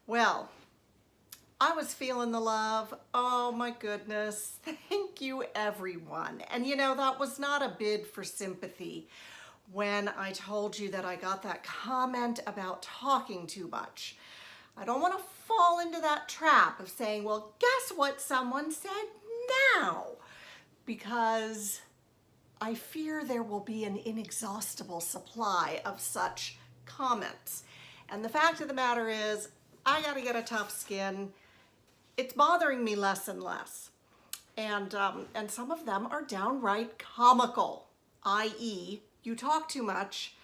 Well, I was feeling the love. Oh my goodness. Thank you, everyone. And you know, that was not a bid for sympathy when I told you that I got that comment about talking too much. I don't want to fall into that trap of saying, well, guess what someone said now? Because I fear there will be an inexhaustible supply of such comments. And the fact of the matter is, I gotta get a tough skin. It's bothering me less and less. And some of them are downright comical, i.e., you talk too much.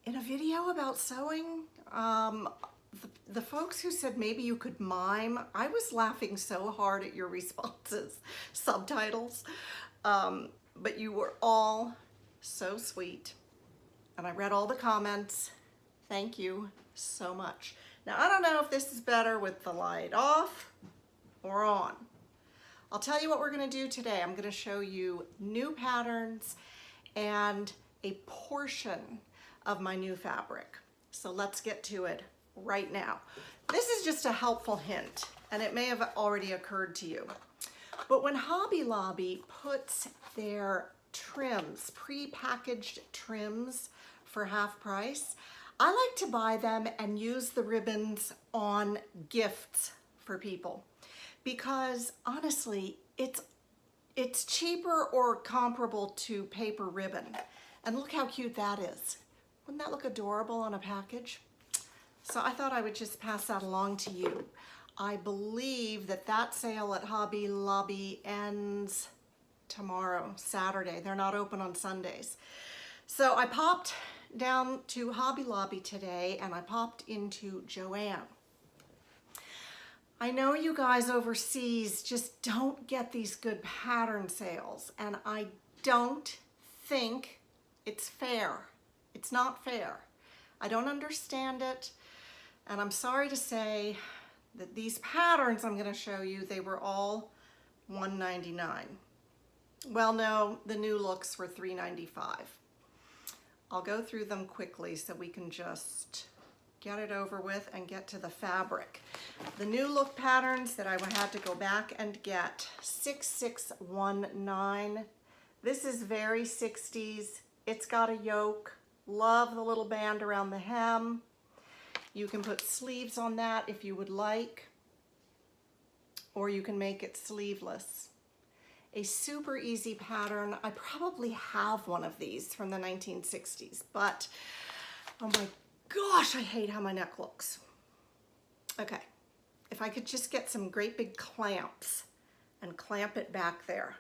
In a video about sewing, the folks who said maybe you could mime, I was laughing so hard at your responses, subtitles, but you were all so sweet. And I read all the comments. Thank you so much. Now, I don't know if this is better with the light off or on. I'll tell you what we're gonna do today. I'm gonna show you new patterns and a portion of my new fabric. So let's get to it right now. This is just a helpful hint, and it may have already occurred to you. But when Hobby Lobby puts their trims, pre-packaged trims for half price, I like to buy them and use the ribbons on gifts for people because honestly, it's cheaper or comparable to paper ribbon. And look how cute that is. Wouldn't that look adorable on a package? So I thought I would just pass that along to you. I believe that sale at Hobby Lobby ends tomorrow, Saturday. They're not open on Sundays. So I popped down to Hobby Lobby today and I popped into Joann. I know you guys overseas just don't get these good pattern sales, and I don't think it's fair. It's not fair. I don't understand it, and I'm sorry to say that these patterns I'm going to show you, they were all $1.99. Well, no, the new looks were $3.95. I'll go through them quickly so we can just get it over with and get to the fabric. The new look patterns that I had to go back and get, 6619. This is very 60s. It's got a yoke. Love the little band around the hem. You can put sleeves on that if you would like, or you can make it sleeveless. A super easy pattern. I probably have one of these from the 1960s, but oh my gosh, I hate how my neck looks. Okay, if I could just get some great big clamps and clamp it back there.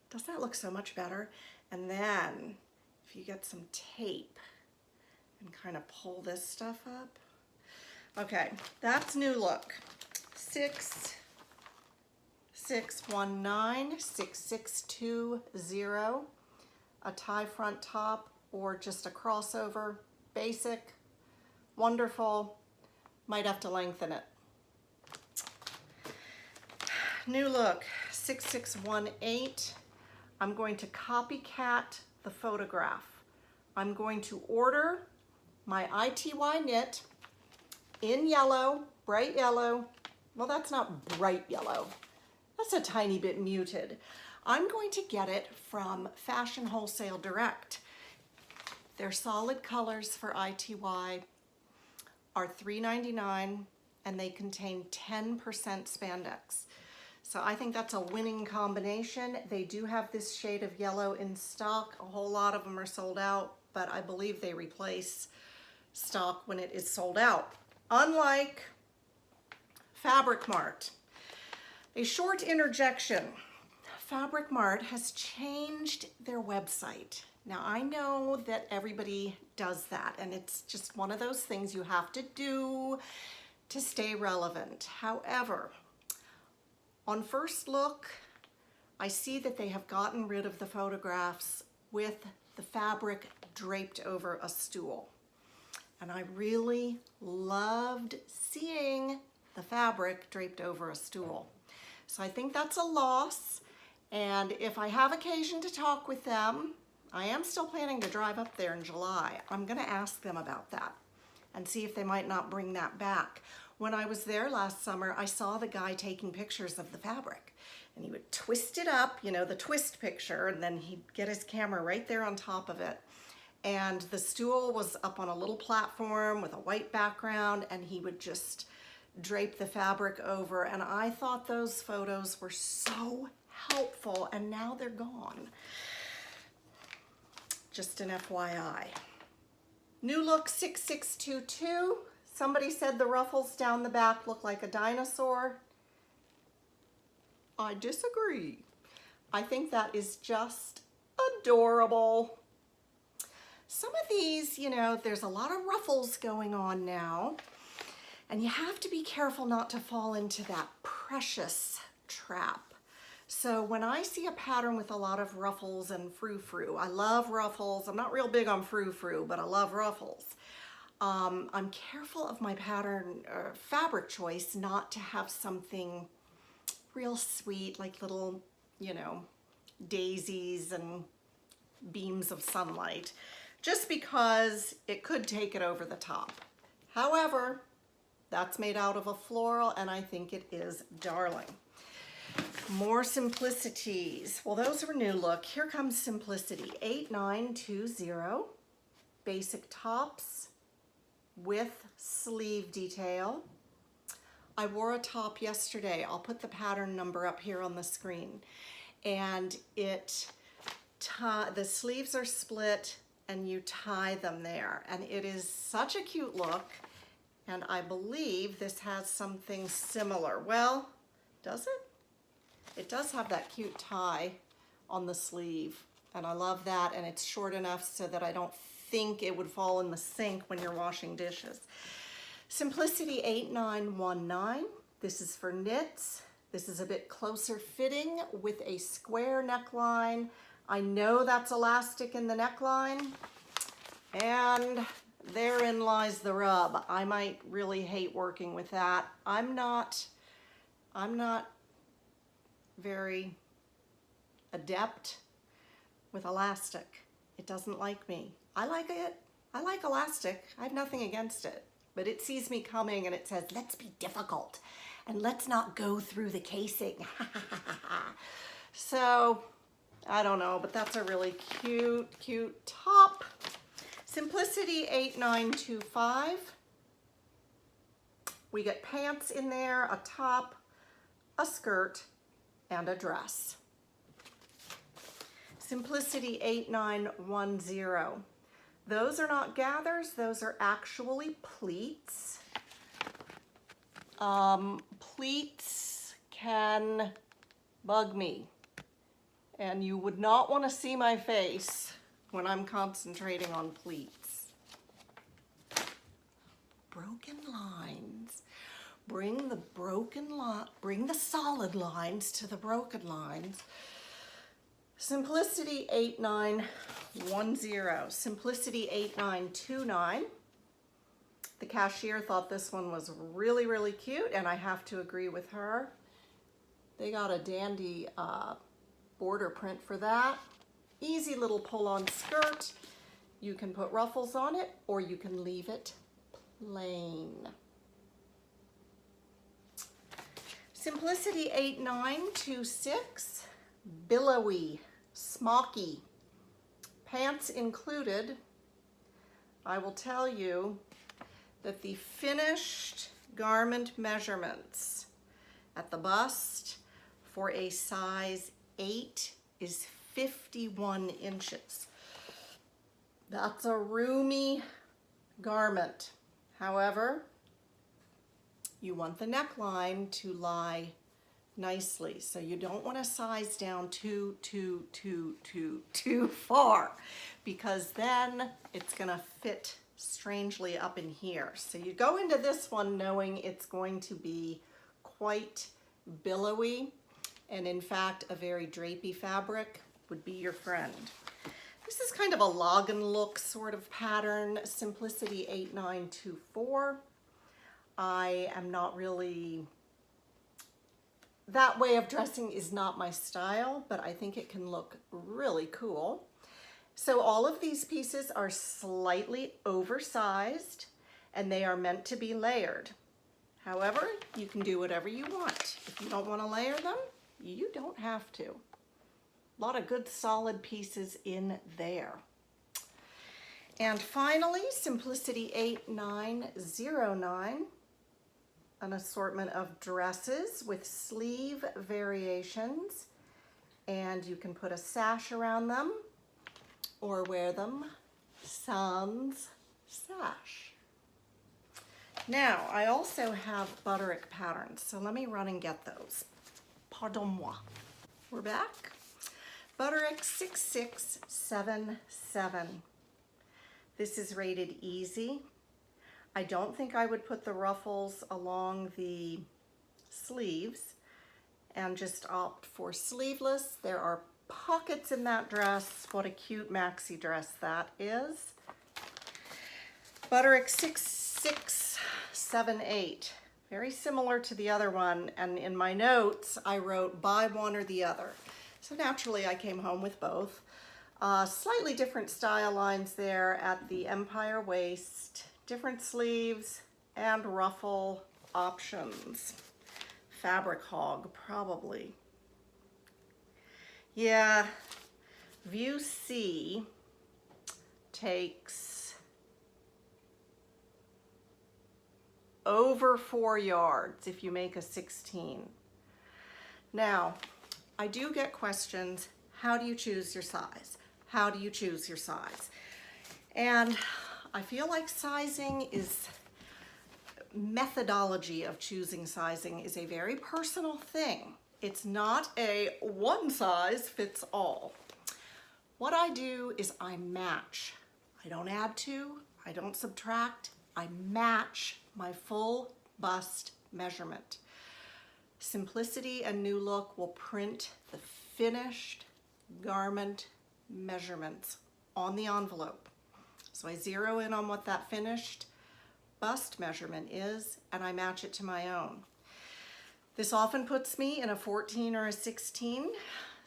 Doesn't that look so much better? And then if you get some tape and kind of pull this stuff up. Okay, that's new look. 6619, 6620, a tie front top or just a crossover, basic, wonderful, might have to lengthen it. New look, 6618, I'm going to copycat the photograph. I'm going to order my ITY knit in yellow, bright yellow. Well, that's not bright yellow. That's a tiny bit muted. I'm going to get it from Fashion Wholesale Direct. Their solid colors for ITY are $3.99 and they contain 10% spandex. So I think that's a winning combination. They do have this shade of yellow in stock. A whole lot of them are sold out, but I believe they replace stock when it is sold out. Unlike Fabric Mart. A short interjection. Fabric Mart has changed their website. Now I know that everybody does that and it's just one of those things you have to do to stay relevant. However, on first look, I see that they have gotten rid of the photographs with the fabric draped over a stool. And I really loved seeing the fabric draped over a stool. So I think that's a loss. And if I have occasion to talk with them, I am still planning to drive up there in July. I'm gonna ask them about that and see if they might not bring that back. When I was there last summer, I saw the guy taking pictures of the fabric, and he would twist it up, you know, the twist picture, and then he'd get his camera right there on top of it. And the stool was up on a little platform with a white background, and he would just drape the fabric over. And I thought those photos were so helpful, and now they're gone. Just an FYI. New look 6622. Somebody said the ruffles down the back look like a dinosaur. I disagree. I think that is just adorable. Some of these, you know, there's a lot of ruffles going on now, and you have to be careful not to fall into that precious trap. So when I see a pattern with a lot of ruffles and frou-frou, I love ruffles. I'm not real big on frou-frou, but I love ruffles. I'm careful of my pattern fabric choice not to have something real sweet, like little, you know, daisies and beams of sunlight, just because it could take it over the top. However, that's made out of a floral, and I think it is darling. More simplicities. Well, those were new look. Here comes Simplicity 8920. Basic tops with sleeve detail. I wore a top yesterday. I'll put the pattern number up here on the screen. And the sleeves are split and you tie them there. And it is such a cute look. And I believe this has something similar. Well, does it? It does have that cute tie on the sleeve. And I love that. And it's short enough so that I don't think it would fall in the sink when you're washing dishes. Simplicity 8919. This is for knits. This is a bit closer fitting with a square neckline. I know that's elastic in the neckline, and therein lies the rub. I might really hate working with that. I'm not very adept with elastic. It doesn't like me. I like it. I like elastic. I have nothing against it. But it sees me coming and it says, let's be difficult and let's not go through the casing. So, I don't know, but that's a really cute, cute top. Simplicity 8925. We get pants in there, a top, a skirt, and a dress. Simplicity 8910. Those are not gathers, those are actually pleats. Pleats can bug me, and you would not want to see my face when I'm concentrating on pleats. Broken lines. Bring the solid lines to the broken lines. Simplicity 8910, Simplicity 8929. The cashier thought this one was really, really cute, and I have to agree with her. They got a dandy border print for that. Easy little pull-on skirt. You can put ruffles on it, or you can leave it plain. Simplicity 8926, billowy, smocky, pants included. I will tell you that the finished garment measurements at the bust for a size 8 is 51 inches. That's a roomy garment. However, you want the neckline to lie nicely, so you don't want to size down too far, because then it's going to fit strangely up in here. So you go into this one knowing it's going to be quite billowy, and in fact a very drapey fabric would be your friend. This is kind of a Lagenlook sort of pattern, Simplicity 8924. I am not really, that way of dressing is not my style, but I think it can look really cool. So all of these pieces are slightly oversized, and they are meant to be layered. However, you can do whatever you want. If you don't want to layer them, you don't have to. A lot of good solid pieces in there. And finally, Simplicity 8909, an assortment of dresses with sleeve variations. And you can put a sash around them or wear them sans sash. Now, I also have Butterick patterns, so let me run and get those. Pardon moi. We're back. Butterick 6677. This is rated easy. I don't think I would put the ruffles along the sleeves and just opt for sleeveless. There are pockets in that dress. What a cute maxi dress that is. Butterick 6678. Very similar to the other one, and in my notes I wrote buy one or the other. So naturally I came home with both. Slightly different style lines there at the empire waist, different sleeves, and ruffle options. Fabric hog, probably. Yeah, view C takes over 4 yards if you make a 16. Now, I do get questions, how do you choose your size? How do you choose your size? And I feel like methodology of choosing sizing is a very personal thing. It's not a one size fits all. What I do is I match. I don't add to, I don't subtract, I match my full bust measurement. Simplicity and New Look will print the finished garment measurements on the envelope. So I zero in on what that finished bust measurement is, and I match it to my own. This often puts me in a 14 or a 16.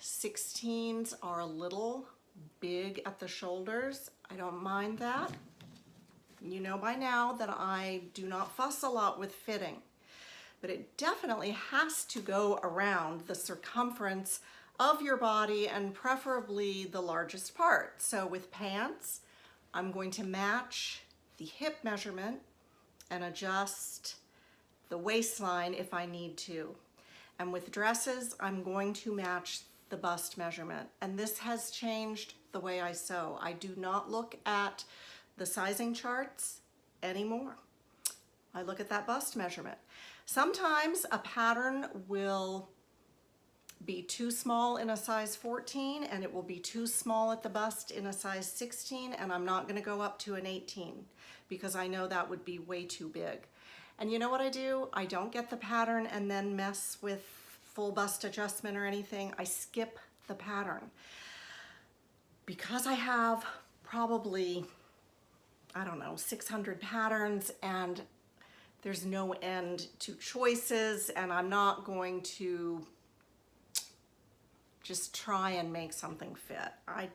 16s are a little big at the shoulders. I don't mind that. You know by now that I do not fuss a lot with fitting, but it definitely has to go around the circumference of your body and preferably the largest part. So with pants, I'm going to match the hip measurement and adjust the waistline if I need to. And with dresses, I'm going to match the bust measurement. And this has changed the way I sew. I do not look at the sizing charts anymore. I look at that bust measurement. Sometimes a pattern will be too small in a size 14 and it will be too small at the bust in a size 16, and I'm not going to go up to an 18 because I know that would be way too big. And you know what I do? I don't get the pattern and then mess with full bust adjustment or anything. I skip the pattern. Because I have probably, I don't know, 600 patterns and there's no end to choices, and I'm not going to just try and make something fit. I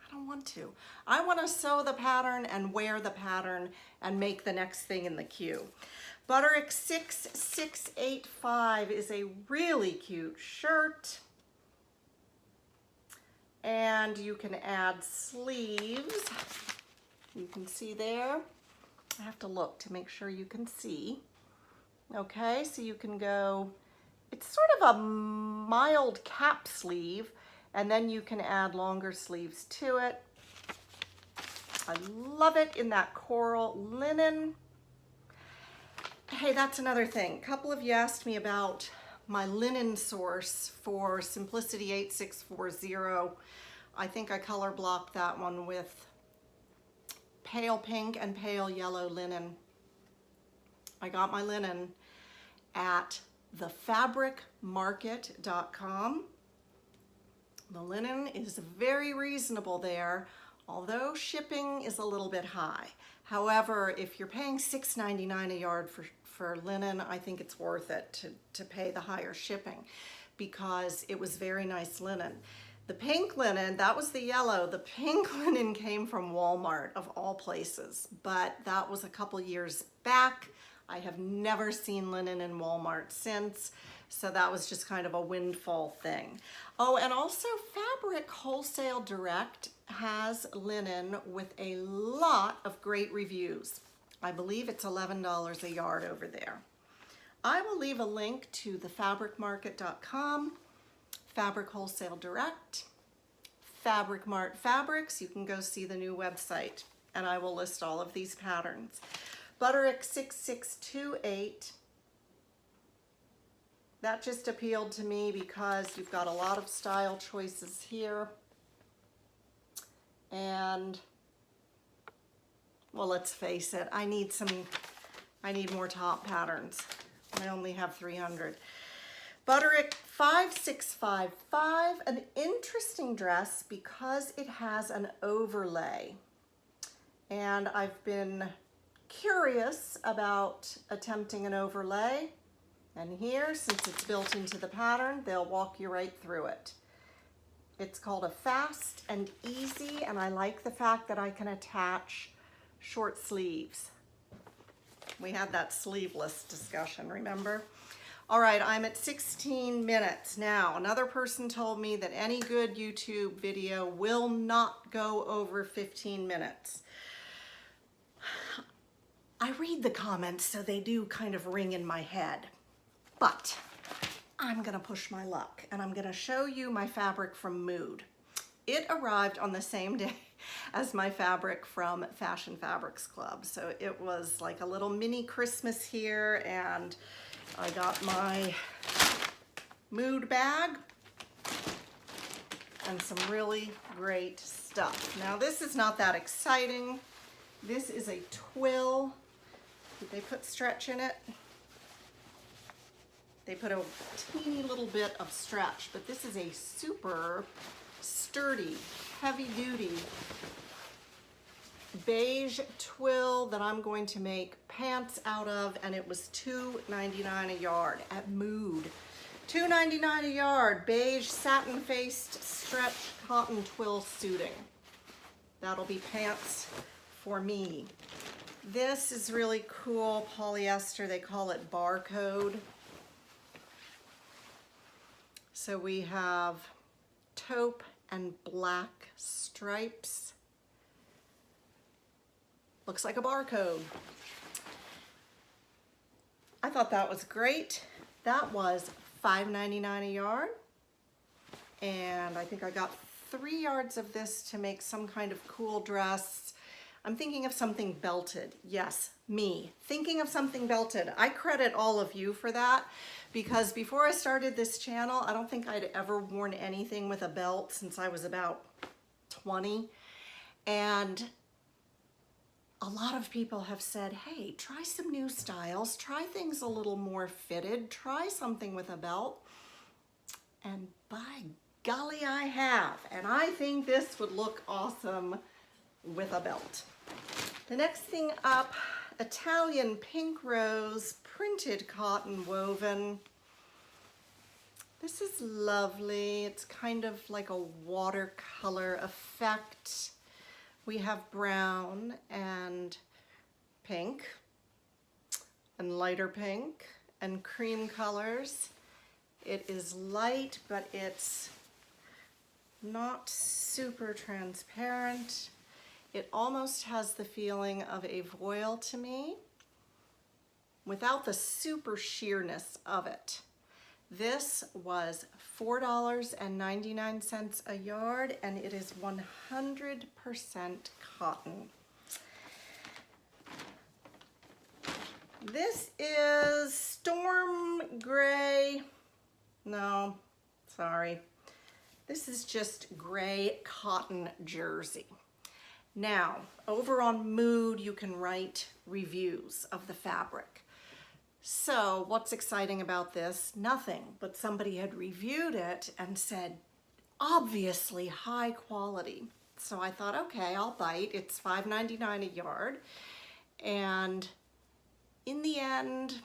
don't want to. I want to sew the pattern and wear the pattern and make the next thing in the queue. Butterick 6685 is a really cute shirt. And you can add sleeves. You can see there. I have to look to make sure you can see. Okay, so you can go, it's sort of a mild cap sleeve, and then you can add longer sleeves to it. I love it in that coral linen. Hey, that's another thing. A couple of you asked me about my linen source for Simplicity 8640. I think I color blocked that one with pale pink and pale yellow linen. I got my linen at thefabricmarket.com. The linen is very reasonable there, although shipping is a little bit high. However, if you're paying $6.99 a yard for linen, I think it's worth it to pay the higher shipping because it was very nice linen. The pink linen, that was the yellow. The pink linen came from Walmart, of all places, but that was a couple years back. I have never seen linen in Walmart since, so that was just kind of a windfall thing. Oh, and also Fabric Wholesale Direct has linen with a lot of great reviews. I believe it's $11 a yard over there. I will leave a link to the fabricmarket.com, Fabric Wholesale Direct, Fabric Mart Fabrics. You can go see the new website, and I will list all of these patterns. Butterick 6628. That just appealed to me because you've got a lot of style choices here. And, well, let's face it, I need more top patterns. I only have 300. Butterick 5655, an interesting dress because it has an overlay. And I've been curious about attempting an overlay. And here, since it's built into the pattern, they'll walk you right through it. It's called a fast and easy, and I like the fact that I can attach short sleeves. We had that sleeveless discussion, remember? All right, I'm at 16 minutes. Now, another person told me that any good YouTube video will not go over 15 minutes. I read the comments, so they do kind of ring in my head. But I'm gonna push my luck, and I'm gonna show you my fabric from Mood. It arrived on the same day as my fabric from Fashion Fabrics Club. So it was like a little mini Christmas here, and I got my Mood bag and some really great stuff. Now this is not that exciting. This is a twill. Did they put stretch in it? They put a teeny little bit of stretch, but this is a super sturdy, heavy duty beige twill that I'm going to make pants out of, and it was $2.99 a yard at Mood. $2.99 a yard, beige satin-faced stretch cotton twill suiting. That'll be pants for me. This is really cool polyester. They call it barcode. So we have taupe and black stripes. Looks like a barcode. I thought that was great. That was $5.99 a yard. And I think I got 3 yards of this to make some kind of cool dress. I'm thinking of something belted. Yes, me. Thinking of something belted. I credit all of you for that, because before I started this channel, I don't think I'd ever worn anything with a belt since I was about 20. And a lot of people have said, hey, try some new styles, try things a little more fitted, try something with a belt. And by golly, I have. And I think this would look awesome with a belt. The next thing up, Italian pink rose printed cotton woven. This is lovely. It's kind of like a watercolor effect. We have brown and pink and lighter pink and cream colors. It is light, but it's not super transparent. It almost has the feeling of a voile to me, without the super sheerness of it. This was $4.99 a yard, and it is 100% cotton. This is storm gray. No, sorry. This is just gray cotton jersey. Now, over on Mood, you can write reviews of the fabric. So what's exciting about this? Nothing, but somebody had reviewed it and said, obviously high quality. So I thought, okay, I'll bite. It's $5.99 a yard. And in the end,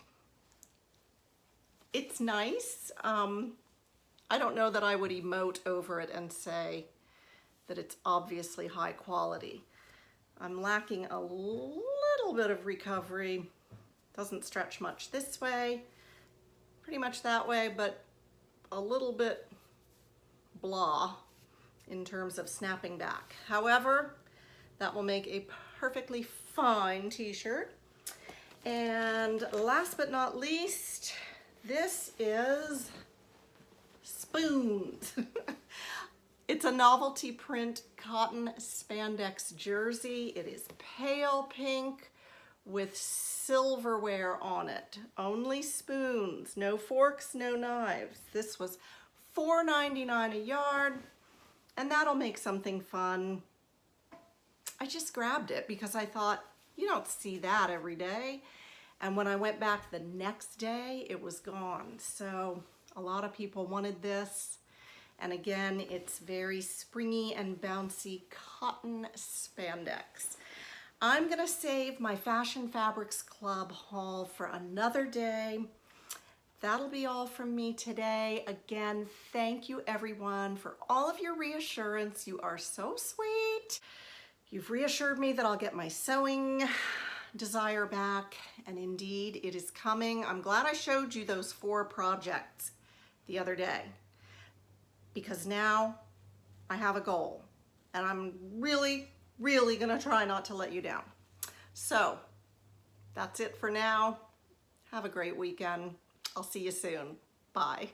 it's nice. I don't know that I would emote over it and say that it's obviously high quality. I'm lacking a little bit of recovery Doesn't stretch much this way, pretty much that way, but a little bit blah in terms of snapping back. However, that will make a perfectly fine t-shirt. And last but not least, this is Spoons. It's a novelty print cotton spandex jersey. It is pale pink with silverware on it. Only spoons, no forks, no knives. This was $4.99 a yard, and that'll make something fun. I just grabbed it because I thought, you don't see that every day. And when I went back the next day, it was gone. So a lot of people wanted this. And again, it's very springy and bouncy cotton spandex. I'm gonna save my Fashion Fabrics Club haul for another day. That'll be all from me today. Again, thank you everyone for all of your reassurance. You are so sweet. You've reassured me that I'll get my sewing desire back, and indeed it is coming. I'm glad I showed you those 4 projects the other day, because now I have a goal, and I'm really gonna try not to let you down. So that's it for now. Have a great weekend. I'll see you soon. Bye.